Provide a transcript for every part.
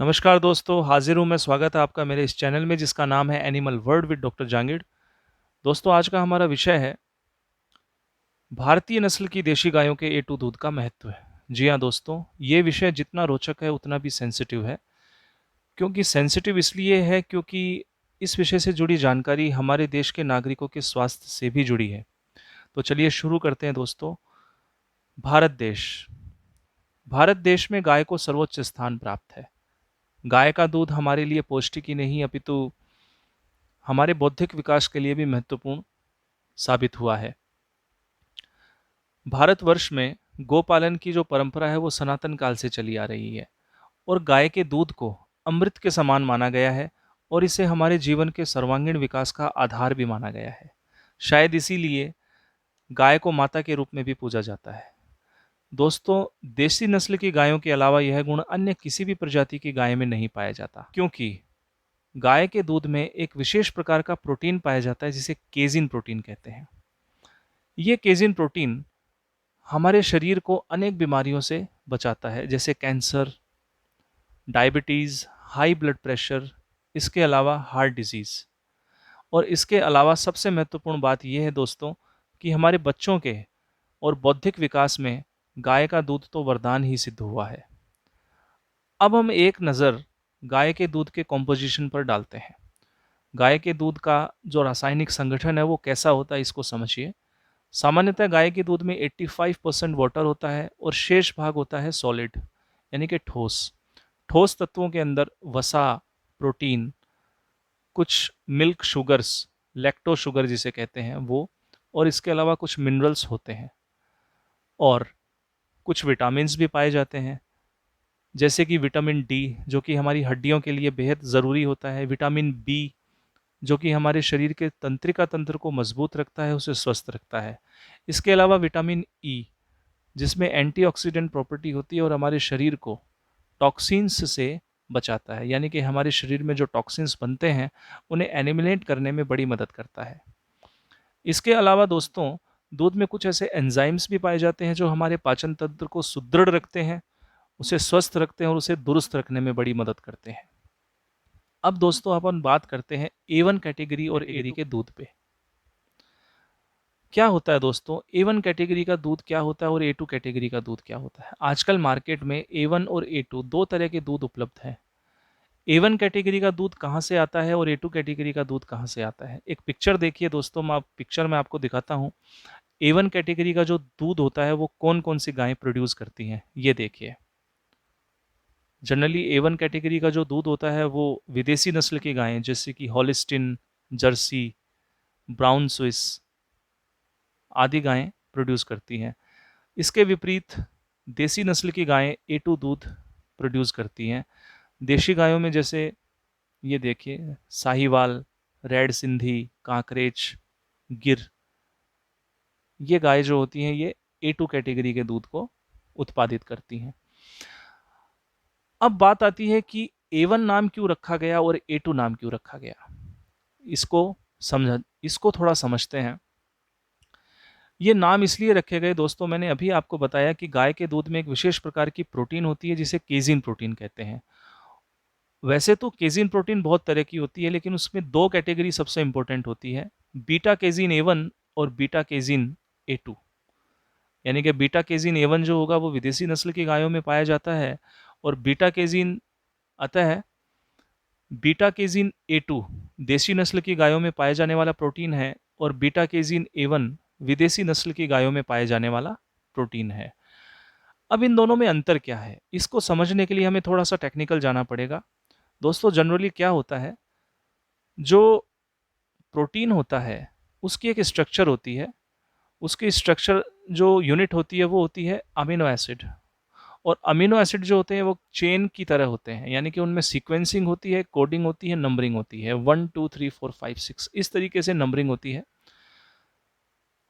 नमस्कार दोस्तों, हाजिर हूँ मैं। स्वागत है आपका मेरे इस चैनल में जिसका नाम है animal world with doctor Jangid. दोस्तों, आज का हमारा विषय है भारतीय नस्ल की देशी गायों के A2 दूध का महत्व। जी हाँ दोस्तों, ये विषय जितना रोचक है उतना भी सेंसिटिव है। क्योंकि सेंसिटिव इसलिए है क्योंकि इस विषय से जुड़ी जानकारी हमारे देश के नागरिकों के स्वास्थ्य से भी जुड़ी है। तो चलिए शुरू करते हैं दोस्तों। भारत देश भारत देश में गाय को सर्वोच्च स्थान प्राप्त है। गाय का दूध हमारे लिए पौष्टिक ही नहीं अपितु हमारे बौद्धिक विकास के लिए भी महत्वपूर्ण साबित हुआ है। भारतवर्ष में गोपालन की जो परंपरा है वो सनातन काल से चली आ रही है और गाय के दूध को अमृत के समान माना गया है और इसे हमारे जीवन के सर्वांगीण विकास का आधार भी माना गया है। शायद इसीलिए गाय को माता के रूप में भी पूजा जाता है। दोस्तों, देसी नस्ल की गायों के अलावा यह गुण अन्य किसी भी प्रजाति की गाय में नहीं पाया जाता, क्योंकि गाय के दूध में एक विशेष प्रकार का प्रोटीन पाया जाता है जिसे केजिन प्रोटीन कहते हैं। ये केजिन प्रोटीन हमारे शरीर को अनेक बीमारियों से बचाता है, जैसे cancer, diabetes, high blood pressure, इसके अलावा हार्ट डिजीज़। और इसके अलावा सबसे महत्वपूर्ण बात यह है दोस्तों कि हमारे बच्चों के और बौद्धिक विकास में गाय का दूध तो वरदान ही सिद्ध हुआ है। अब हम एक नज़र गाय के दूध के कॉम्पोजिशन पर डालते हैं। गाय के दूध का जो रासायनिक संगठन है वो कैसा होता है, इसको समझिए। सामान्यतः गाय के दूध में 85% वाटर होता है और शेष भाग होता है सॉलिड, यानी कि ठोस। ठोस तत्वों के अंदर वसा, प्रोटीन, कुछ मिल्क शुगर्स, लैक्टो शुगर जिसे कहते हैं वो, और इसके अलावा कुछ मिनरल्स होते हैं और कुछ विटामिन्स भी पाए जाते हैं, जैसे कि विटामिन डी जो कि हमारी हड्डियों के लिए बेहद ज़रूरी होता है, विटामिन बी जो कि हमारे शरीर के तंत्रिका तंत्र को मजबूत रखता है, उसे स्वस्थ रखता है। इसके अलावा विटामिन ई जिसमें एंटीऑक्सीडेंट प्रॉपर्टी होती है और हमारे शरीर को टॉक्सिन्स से बचाता है, यानी कि हमारे शरीर में जो टॉक्सिन्स बनते हैं उन्हें एलिमिनेट करने में बड़ी मदद करता है। इसके अलावा दोस्तों, दूध में कुछ ऐसे एंजाइम्स भी पाए जाते हैं जो हमारे पाचन तंत्र को सुदृढ़ रखते हैं, उसे स्वस्थ रखते हैं और उसे दुरुस्त रखने में बड़ी मदद करते हैं। अब दोस्तों, अपन बात करते हैं A1 कैटेगरी और A2 के दूध पे। क्या होता है दोस्तों, A1 कैटेगरी का दूध क्या होता है और A2 कैटेगरी का दूध क्या होता है? आजकल मार्केट में A1 और A2 दो तरह के दूध उपलब्ध हैं। A1 कैटेगरी का दूध कहाँ से आता है और A2 कैटेगरी का दूध कहाँ से आता है? एक पिक्चर देखिए दोस्तों, मैं पिक्चर में आपको दिखाता हूँ। A1 कैटेगरी का जो दूध होता है वो कौन-कौन सी गायें प्रोड्यूस करती हैं, ये देखिए। जनरली A1 कैटेगरी का जो दूध होता है वो विदेशी नस्ल की गायें जैसे कि हॉलिस्टीन, जर्सी, ब्राउन स्विस आदि गायें प्रोड्यूस करती हैं। इसके विपरीत देसी नस्ल की गायें A2 दूध प्रोड्यूस करती हैं। देशी गायों में जैसे ये देखिए साहिवाल, रेड सिंधी, कांकरेज, गिर, ये गाय जो होती हैं ये A2 कैटेगरी के दूध को उत्पादित करती हैं। अब बात आती है कि A1 नाम क्यों रखा गया और A2 नाम क्यों रखा गया? इसको थोड़ा समझते हैं। ये नाम इसलिए रखे गए दोस्तों, मैंने अभी आपको बताया कि गाय के दूध में एक विशेष प्रकार की प्रोटीन होती है जिसे केजिन प्रोटीन कहते हैं। वैसे तो केजिन प्रोटीन बहुत तरह की होती है, लेकिन उसमें दो कैटेगरी सबसे इंपॉर्टेंट होती है, बीटा केजिन A1 और बीटा केजिन A2। यानी कि बीटा केजिन A1 जो होगा वो विदेशी नस्ल की गायों में पाया जाता है और बीटा केजिन अतः बीटा केजिन A2 देसी नस्ल की गायों में पाए जाने वाला प्रोटीन है और बीटा केजिन A1 विदेशी नस्ल की गायों में पाए जाने वाला प्रोटीन है। अब इन दोनों में अंतर क्या है, इसको समझने के लिए हमें थोड़ा सा टेक्निकल जाना पड़ेगा। दोस्तों, जनरली क्या होता है, जो प्रोटीन होता है उसकी एक स्ट्रक्चर होती है, उसकी स्ट्रक्चर जो यूनिट होती है वो होती है अमीनो एसिड। और अमीनो एसिड जो होते हैं वो चेन की तरह होते हैं, यानी कि उनमें सीक्वेंसिंग होती है, कोडिंग होती है, नंबरिंग होती है, 1 2 3 4 5 6 इस तरीके से नंबरिंग होती है।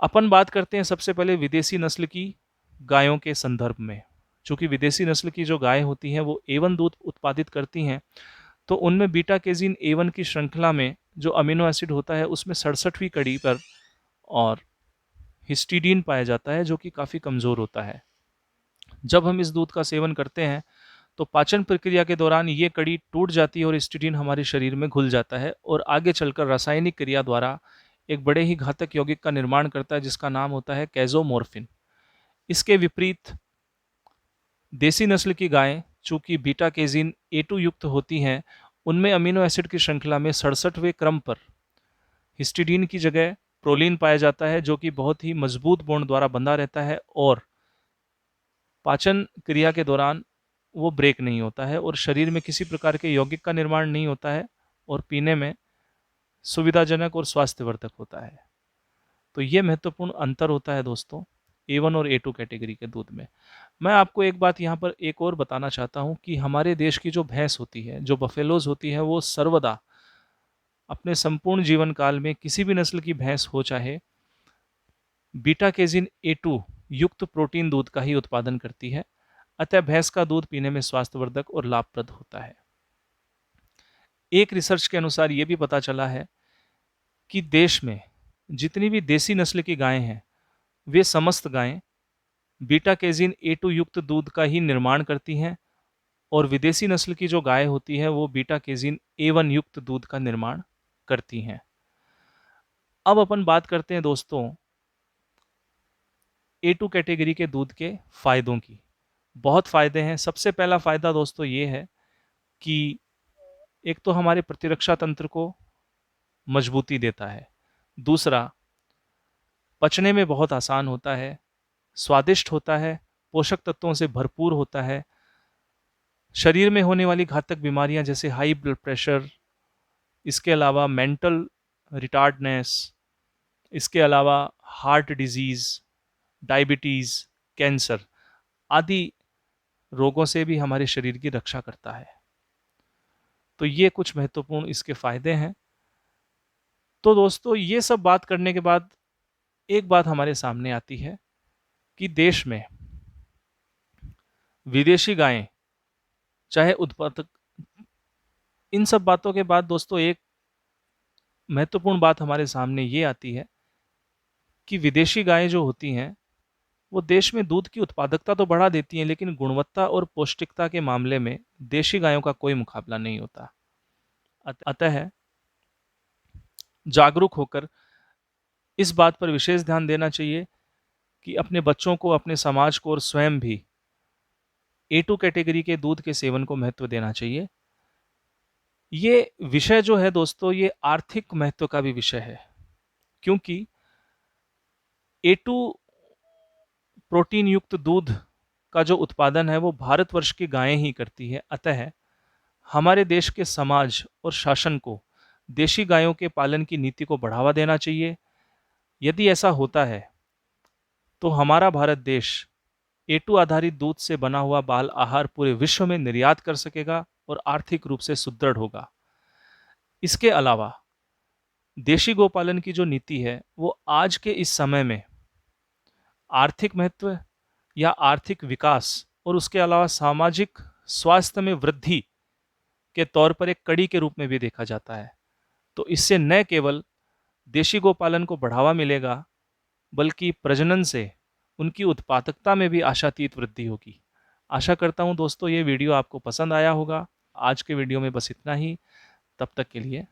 अपन बात करते हैं सबसे पहले विदेशी नस्ल की गायों के संदर्भ में। चूंकि विदेशी नस्ल की जो गायें होती हैं वो A1 दूध उत्पादित करती हैं, तो उनमें बीटा केजिन A1 की श्रृंखला में जो अमीनो एसिड होता है उसमें 67वीं कड़ी पर और हिस्टिडीन पाया जाता है जो कि काफ़ी कमज़ोर होता है। जब हम इस दूध का सेवन करते हैं तो पाचन प्रक्रिया के दौरान ये कड़ी टूट जाती है और हिस्टिडीन हमारे शरीर में घुल जाता है और आगे चलकर रासायनिक क्रिया द्वारा एक बड़े ही घातक यौगिक का निर्माण करता है जिसका नाम होता है कैज़ोमोर्फिन। इसके विपरीत देसी नस्ल की गायें चूंकि बीटा केजिन A2 युक्त होती हैं, उनमें अमीनो एसिड की श्रृंखला में 67वें क्रम पर हिस्टिडीन की जगह प्रोलीन पाया जाता है, जो कि बहुत ही मजबूत बॉन्ड द्वारा बंधा रहता है और पाचन क्रिया के दौरान वो ब्रेक नहीं होता है और शरीर में किसी प्रकार के यौगिक का निर्माण नहीं होता है और पीने में सुविधाजनक और स्वास्थ्यवर्धक होता है। तो ये महत्वपूर्ण अंतर होता है दोस्तों A1 और A2 कैटेगरी के दूध में। मैं आपको एक बात यहाँ पर एक और बताना चाहता हूँ कि हमारे देश की जो भैंस होती है, जो बफेलोज होती है, वो सर्वदा अपने संपूर्ण जीवन काल में किसी भी नस्ल की भैंस हो चाहे, बीटा केजिन A2 युक्त प्रोटीन दूध का ही उत्पादन करती है। अतः भैंस का दूध पीने में स्वास्थ्यवर्धक और लाभप्रद होता है। एक रिसर्च के अनुसार ये भी पता चला है कि देश में जितनी भी देसी नस्ल की गायें हैं, वे समस्त गायें बीटा केजिन A2 युक्त दूध का ही निर्माण करती हैं और विदेशी नस्ल की जो गाय होती है वो बीटा केजिन A1 युक्त दूध का निर्माण करती हैं। अब अपन बात करते हैं दोस्तों A2 कैटेगरी के दूध के फायदों की। बहुत फायदे हैं। सबसे पहला फायदा दोस्तों ये है कि एक तो हमारे प्रतिरक्षा तंत्र को मजबूती देता है। दूसरा, पचने में बहुत आसान होता है, स्वादिष्ट होता है, पोषक तत्वों से भरपूर होता है। शरीर में होने वाली घातक बीमारियां जैसे हाई ब्लड प्रेशर, इसके अलावा मेंटल रिटार्डनेस, इसके अलावा हार्ट डिजीज, डायबिटीज, कैंसर आदि रोगों से भी हमारे शरीर की रक्षा करता है। तो ये कुछ महत्वपूर्ण इसके फायदे हैं। तो दोस्तों ये सब बात करने के बाद एक बात हमारे सामने आती है कि देश में विदेशी गायें चाहे उत्पादक, इन सब बातों के बाद दोस्तों एक महत्वपूर्ण बात हमारे सामने ये आती है कि विदेशी गायें जो होती हैं वो देश में दूध की उत्पादकता तो बढ़ा देती हैं, लेकिन गुणवत्ता और पौष्टिकता के मामले में देशी गायों का कोई मुकाबला नहीं होता। अतः जागरूक होकर इस बात पर विशेष ध्यान देना चाहिए कि अपने बच्चों को, अपने समाज को और स्वयं भी A2 कैटेगरी के दूध के सेवन को महत्व देना चाहिए। ये विषय जो है दोस्तों, ये आर्थिक महत्व का भी विषय है, क्योंकि A2 प्रोटीन युक्त दूध का जो उत्पादन है वो भारतवर्ष की गायें ही करती है। अतः हमारे देश के समाज और शासन को देशी गायों के पालन की नीति को बढ़ावा देना चाहिए। यदि ऐसा होता है तो हमारा भारत देश A2 आधारित दूध से बना हुआ बाल आहार पूरे विश्व में निर्यात कर सकेगा और आर्थिक रूप से सुदृढ़ होगा। इसके अलावा देशी गोपालन की जो नीति है वो आज के इस समय में आर्थिक महत्व या आर्थिक विकास और उसके अलावा सामाजिक स्वास्थ्य में वृद्धि के तौर पर एक कड़ी के रूप में भी देखा जाता है। तो इससे न केवल देशी गोपालन को बढ़ावा मिलेगा, बल्कि प्रजनन से उनकी उत्पादकता में भी आशातीत वृद्धि होगी। आशा करता हूं दोस्तों ये वीडियो आपको पसंद आया होगा। आज के वीडियो में बस इतना ही। तब तक के लिए